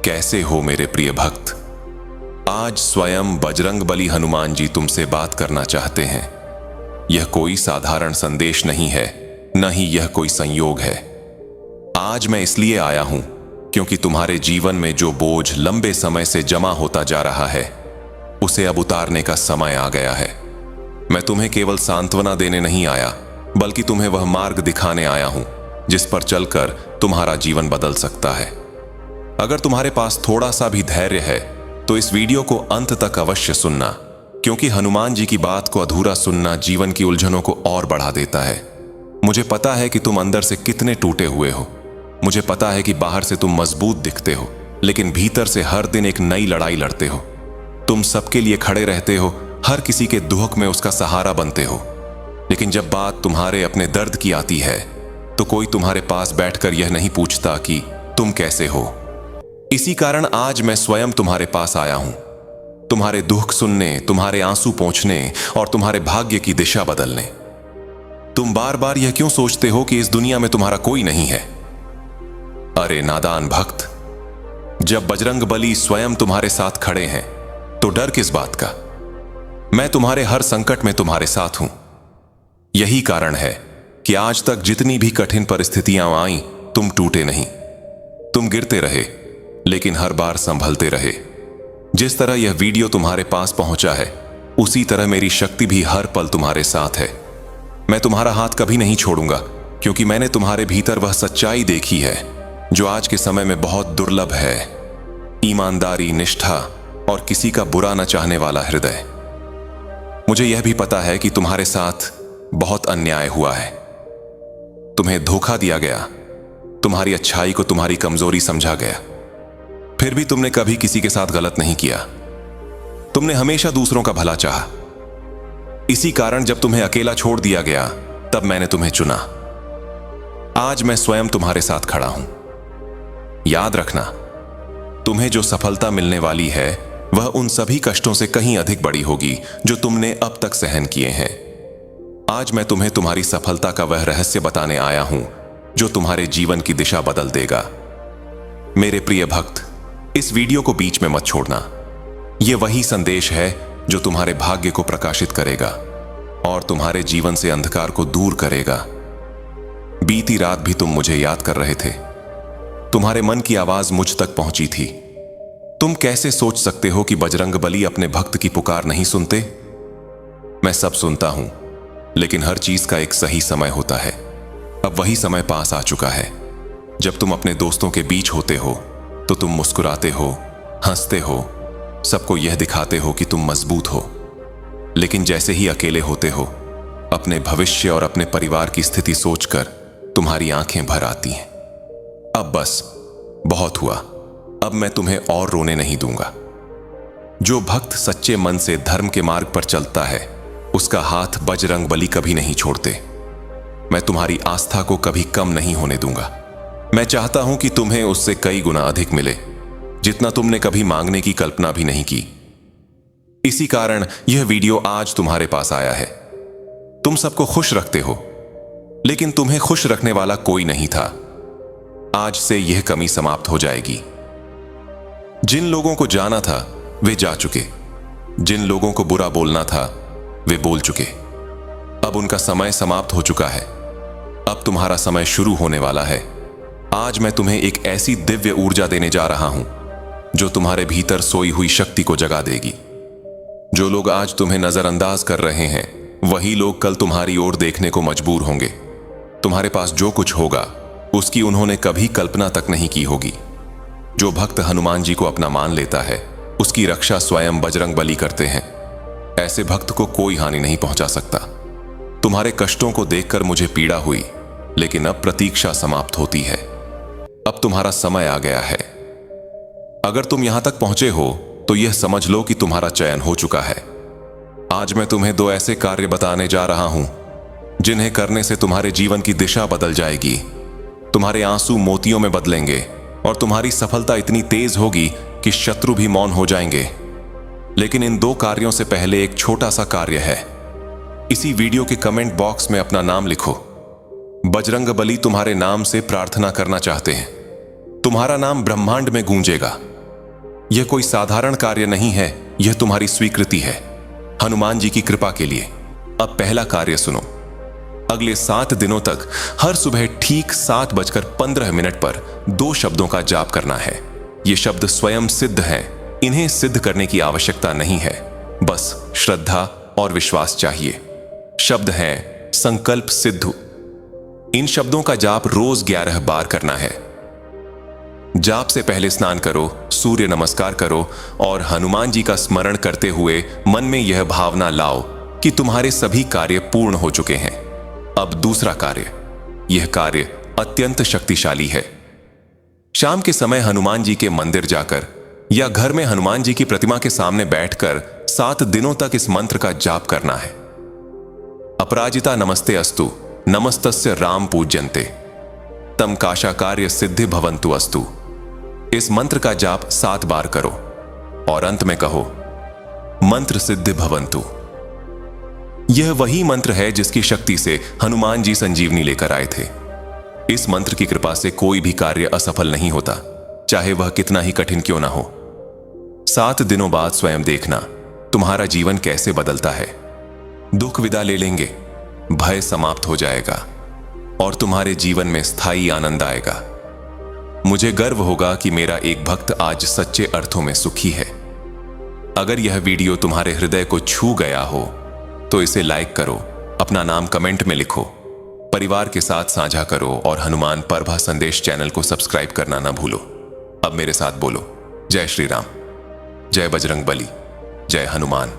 कैसे हो मेरे प्रिय भक्त। आज स्वयं बजरंग बली हनुमान जी तुमसे बात करना चाहते हैं। यह कोई साधारण संदेश नहीं है, न ही यह कोई संयोग है। आज मैं इसलिए आया हूं क्योंकि तुम्हारे जीवन में जो बोझ लंबे समय से जमा होता जा रहा है, उसे अब उतारने का समय आ गया है। मैं तुम्हें केवल सांत्वना देने नहीं आया, बल्कि तुम्हें वह मार्ग दिखाने आया हूं जिस पर चलकर तुम्हारा जीवन बदल सकता है। अगर तुम्हारे पास थोड़ा सा भी धैर्य है तो इस वीडियो को अंत तक अवश्य सुनना, क्योंकि हनुमान जी की बात को अधूरा सुनना जीवन की उलझनों को और बढ़ा देता है। मुझे पता है कि तुम अंदर से कितने टूटे हुए हो। मुझे पता है कि बाहर से तुम मजबूत दिखते हो, लेकिन भीतर से हर दिन एक नई लड़ाई लड़ते हो। तुम सबके लिए खड़े रहते हो, हर किसी के दुख में उसका सहारा बनते हो, लेकिन जब बात तुम्हारे अपने दर्द की आती है तो कोई तुम्हारे पास बैठकर यह नहीं पूछता कि तुम कैसे हो। इसी कारण आज मैं स्वयं तुम्हारे पास आया हूं, तुम्हारे दुख सुनने, तुम्हारे आंसू पोंछने और तुम्हारे भाग्य की दिशा बदलने। तुम बार बार यह क्यों सोचते हो कि इस दुनिया में तुम्हारा कोई नहीं है? अरे नादान भक्त, जब बजरंग बली स्वयं तुम्हारे साथ खड़े हैं तो डर किस बात का? मैं तुम्हारे हर संकट में तुम्हारे साथ हूं। यही कारण है कि आज तक जितनी भी कठिन परिस्थितियां आईं, तुम टूटे नहीं। तुम गिरते रहे, लेकिन हर बार संभलते रहे। जिस तरह यह वीडियो तुम्हारे पास पहुंचा है, उसी तरह मेरी शक्ति भी हर पल तुम्हारे साथ है। मैं तुम्हारा हाथ कभी नहीं छोड़ूंगा, क्योंकि मैंने तुम्हारे भीतर वह सच्चाई देखी है जो आज के समय में बहुत दुर्लभ है। ईमानदारी, निष्ठा और किसी का बुरा न चाहने वाला हृदय। मुझे यह भी पता है कि तुम्हारे साथ बहुत अन्याय हुआ है। तुम्हें धोखा दिया गया, तुम्हारी अच्छाई को तुम्हारी कमजोरी समझा गया। फिर भी तुमने कभी किसी के साथ गलत नहीं किया। तुमने हमेशा दूसरों का भला चाहा। इसी कारण जब तुम्हें अकेला छोड़ दिया गया, तब मैंने तुम्हें चुना। आज मैं स्वयं तुम्हारे साथ खड़ा हूं। याद रखना, तुम्हें जो सफलता मिलने वाली है वह उन सभी कष्टों से कहीं अधिक बड़ी होगी जो तुमने अब तक सहन किए हैं। आज मैं तुम्हें तुम्हारी सफलता का वह रहस्य बताने आया हूं जो तुम्हारे जीवन की दिशा बदल देगा। मेरे प्रिय भक्त, इस वीडियो को बीच में मत छोड़ना। यह वही संदेश है जो तुम्हारे भाग्य को प्रकाशित करेगा और तुम्हारे जीवन से अंधकार को दूर करेगा। बीती रात भी तुम मुझे याद कर रहे थे। तुम्हारे मन की आवाज मुझ तक पहुंची थी। तुम कैसे सोच सकते हो कि बजरंग बली अपने भक्त की पुकार नहीं सुनते? मैं सब सुनता हूं, लेकिन हर चीज का एक सही समय होता है। अब वही समय पास आ चुका है। जब तुम अपने दोस्तों के बीच होते हो तो तुम मुस्कुराते हो, हंसते हो, सबको यह दिखाते हो कि तुम मजबूत हो। लेकिन जैसे ही अकेले होते हो, अपने भविष्य और अपने परिवार की स्थिति सोचकर तुम्हारी आंखें भर आती हैं। अब बस बहुत हुआ। अब मैं तुम्हें और रोने नहीं दूंगा। जो भक्त सच्चे मन से धर्म के मार्ग पर चलता है, उसका हाथ बजरंग बली कभी नहीं छोड़ते। मैं तुम्हारी आस्था को कभी कम नहीं होने दूंगा। मैं चाहता हूं कि तुम्हें उससे कई गुना अधिक मिले, जितना तुमने कभी मांगने की कल्पना भी नहीं की। इसी कारण यह वीडियो आज तुम्हारे पास आया है। तुम सबको खुश रखते हो, लेकिन तुम्हें खुश रखने वाला कोई नहीं था। आज से यह कमी समाप्त हो जाएगी। जिन लोगों को जाना था वे जा चुके, जिन लोगों को बुरा बोलना था वे बोल चुके। अब उनका समय समाप्त हो चुका है। अब तुम्हारा समय शुरू होने वाला है। आज मैं तुम्हें एक ऐसी दिव्य ऊर्जा देने जा रहा हूं जो तुम्हारे भीतर सोई हुई शक्ति को जगा देगी। जो लोग आज तुम्हें नजरअंदाज कर रहे हैं, वही लोग कल तुम्हारी ओर देखने को मजबूर होंगे। तुम्हारे पास जो कुछ होगा उसकी उन्होंने कभी कल्पना तक नहीं की होगी। जो भक्त हनुमान जी को अपना मान लेता है, उसकी रक्षा स्वयं बजरंग बली करते हैं। ऐसे भक्त को कोई हानि नहीं पहुंचा सकता। तुम्हारे कष्टों को देखकर मुझे पीड़ा हुई, लेकिन अब प्रतीक्षा समाप्त होती है। अब तुम्हारा समय आ गया है। अगर तुम यहां तक पहुंचे हो तो यह समझ लो कि तुम्हारा चयन हो चुका है। आज मैं तुम्हें दो ऐसे कार्य बताने जा रहा हूं जिन्हें करने से तुम्हारे जीवन की दिशा बदल जाएगी। तुम्हारे आंसू मोतियों में बदलेंगे और तुम्हारी सफलता इतनी तेज होगी कि शत्रु भी मौन हो जाएंगे। लेकिन इन दो कार्यों से पहले एक छोटा सा कार्य है। इसी वीडियो के कमेंट बॉक्स में अपना नाम लिखो। बजरंग बली तुम्हारे नाम से प्रार्थना करना चाहते हैं। तुम्हारा नाम ब्रह्मांड में गूंजेगा यह कोई साधारण कार्य नहीं है, यह तुम्हारी स्वीकृति है हनुमान जी की कृपा के लिए। अब पहला कार्य सुनो। अगले 7 दिनों तक हर सुबह ठीक 7:15 पर 2 शब्दों का जाप करना है। ये शब्द स्वयं सिद्ध हैं, इन्हें सिद्ध करने की आवश्यकता नहीं है, बस श्रद्धा और विश्वास चाहिए। शब्द हैं संकल्प सिद्धू। इन शब्दों का जाप रोज 11 बार करना है। जाप से पहले स्नान करो, सूर्य नमस्कार करो और हनुमान जी का स्मरण करते हुए मन में यह भावना लाओ कि तुम्हारे सभी कार्य पूर्ण हो चुके हैं। अब दूसरा कार्य। यह कार्य अत्यंत शक्तिशाली है। शाम के समय हनुमान जी के मंदिर जाकर या घर में हनुमान जी की प्रतिमा के सामने बैठकर 7 दिनों तक इस मंत्र का जाप करना है। अपराजिता नमस्ते अस्तु, नमस्तस्य राम पूज्यन्ते, तम काशा कार्य सिद्धि भवन्तु अस्तु। इस मंत्र का जाप 7 बार करो और अंत में कहो मंत्र सिद्धि भवन्तु। यह वही मंत्र है जिसकी शक्ति से हनुमान जी संजीवनी लेकर आए थे। इस मंत्र की कृपा से कोई भी कार्य असफल नहीं होता, चाहे वह कितना ही कठिन क्यों ना हो। 7 दिनों बाद स्वयं देखना तुम्हारा जीवन कैसे बदलता है। दुख विदा ले लेंगे, भय समाप्त हो जाएगा और तुम्हारे जीवन में स्थायी आनंद आएगा। मुझे गर्व होगा कि मेरा एक भक्त आज सच्चे अर्थों में सुखी है। अगर यह वीडियो तुम्हारे हृदय को छू गया हो तो इसे लाइक करो, अपना नाम कमेंट में लिखो, परिवार के साथ साझा करो और हनुमान परभा संदेश चैनल को सब्सक्राइब करना ना भूलो। अब मेरे साथ बोलो, जय श्री राम, जय बजरंग बली, जय हनुमान।